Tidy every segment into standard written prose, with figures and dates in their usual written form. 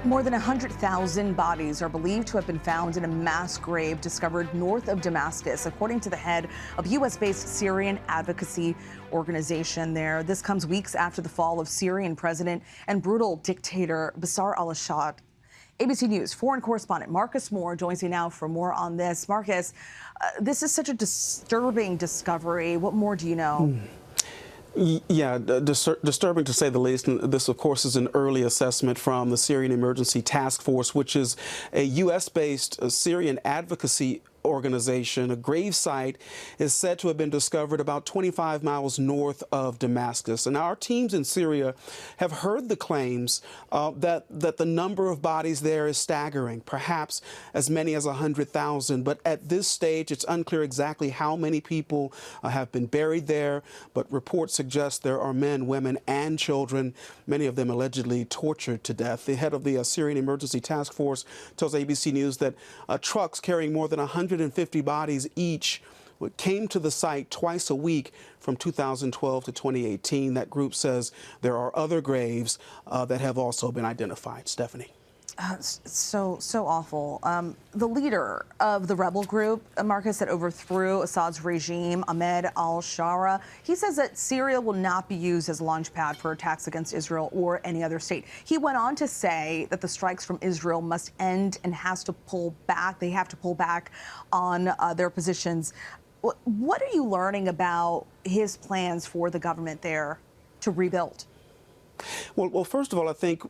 More than 100,000 bodies are believed to have been found in a mass grave discovered north of Damascus, according to the head of U.S.-based Syrian Advocacy Organization there. This comes weeks after the fall of Syrian president and brutal dictator Bashar al-Assad. ABC News foreign correspondent Marcus Moore joins me now for more on this. Marcus, this is such a disturbing discovery. What more do you know? Yeah, disturbing to say the least. And this, of course, is an early assessment from the Syrian Emergency Task Force, which is a U.S.-based Syrian advocacy organization. A grave site is said to have been discovered about 25 miles north of Damascus. And our teams in Syria have heard the claims that the number of bodies there is staggering, perhaps as many as 100,000. But at this stage, it's unclear exactly how many people have been buried there. But reports suggest there are men, women, and children, many of them allegedly tortured to death. The head of the Syrian Emergency Task Force tells ABC News that trucks carrying more than 150 bodies each came to the site twice a week from 2012 to 2018. That group says there are other graves that have also been identified. Stephanie. So awful. The leader of the rebel group, Marcus, that overthrew Assad's regime, Ahmed al-Shara, he says that Syria will not be used as a launch pad for attacks against Israel or any other state. He went on to say that the strikes from Israel must end and has to pull back. They have to pull back on their positions. What are you learning about his plans for the government there to rebuild? Well, first of all, I think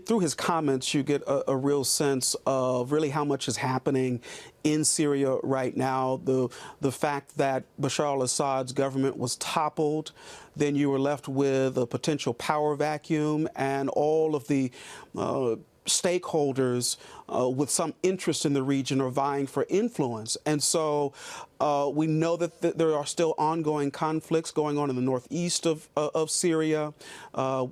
through his comments, you get a real sense of really how much is happening in Syria right now. The fact that Bashar al-Assad's government was toppled, then you were left with a potential power vacuum, and all of the stakeholders with some interest in the region are vying for influence. And so we know that there are still ongoing conflicts going on in the northeast of Syria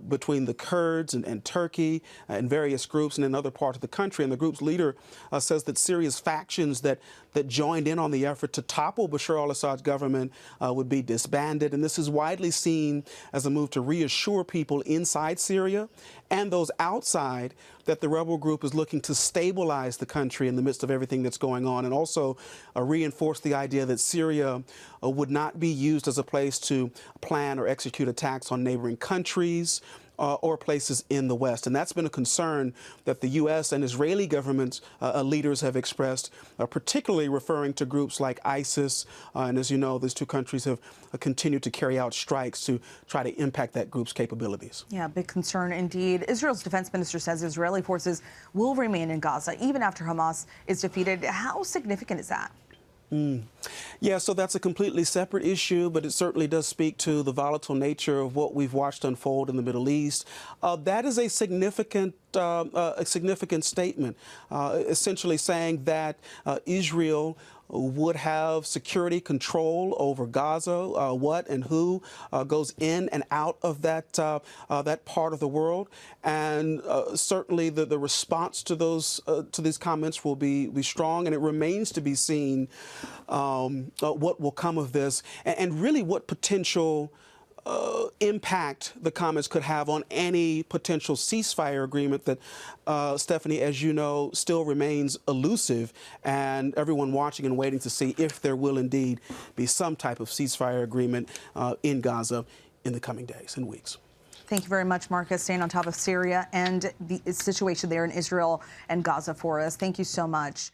between the Kurds and Turkey and various groups and in other parts of the country. And the group's leader says that Syria's factions that joined in on the effort to topple Bashar al-Assad's government would be disbanded. And this is widely seen as a move to reassure people inside Syria and those outside that the rebel group is looking to stabilize the country in the midst of everything that's going on, and also reinforce the idea that Syria would not be used as a place to plan or execute attacks on neighboring countries or places in the West. And that's been a concern that the U.S. and Israeli government leaders have expressed, particularly referring to groups like ISIS. And as you know, these two countries have continued to carry out strikes to try to impact that group's capabilities. Yeah, big concern indeed. Israel's defense minister says Israeli forces will remain in Gaza even after Hamas is defeated. How significant is that? Yeah, so that's a completely separate issue, but it certainly does speak to the volatile nature of what we've watched unfold in the Middle East. That is a significant statement, essentially saying that Israel would have security control over Gaza, what and who goes in and out of that part of the world, and certainly the response to these comments will be strong, and it remains to be seen what will come of this, and really what potential impact the comments could have on any potential ceasefire agreement that, Stephanie, as you know, still remains elusive, and everyone watching and waiting to see if there will indeed be some type of ceasefire agreement in Gaza in the coming days and weeks. Thank you very much, Marcus, staying on top of Syria and the situation there in Israel and Gaza for us. Thank you so much.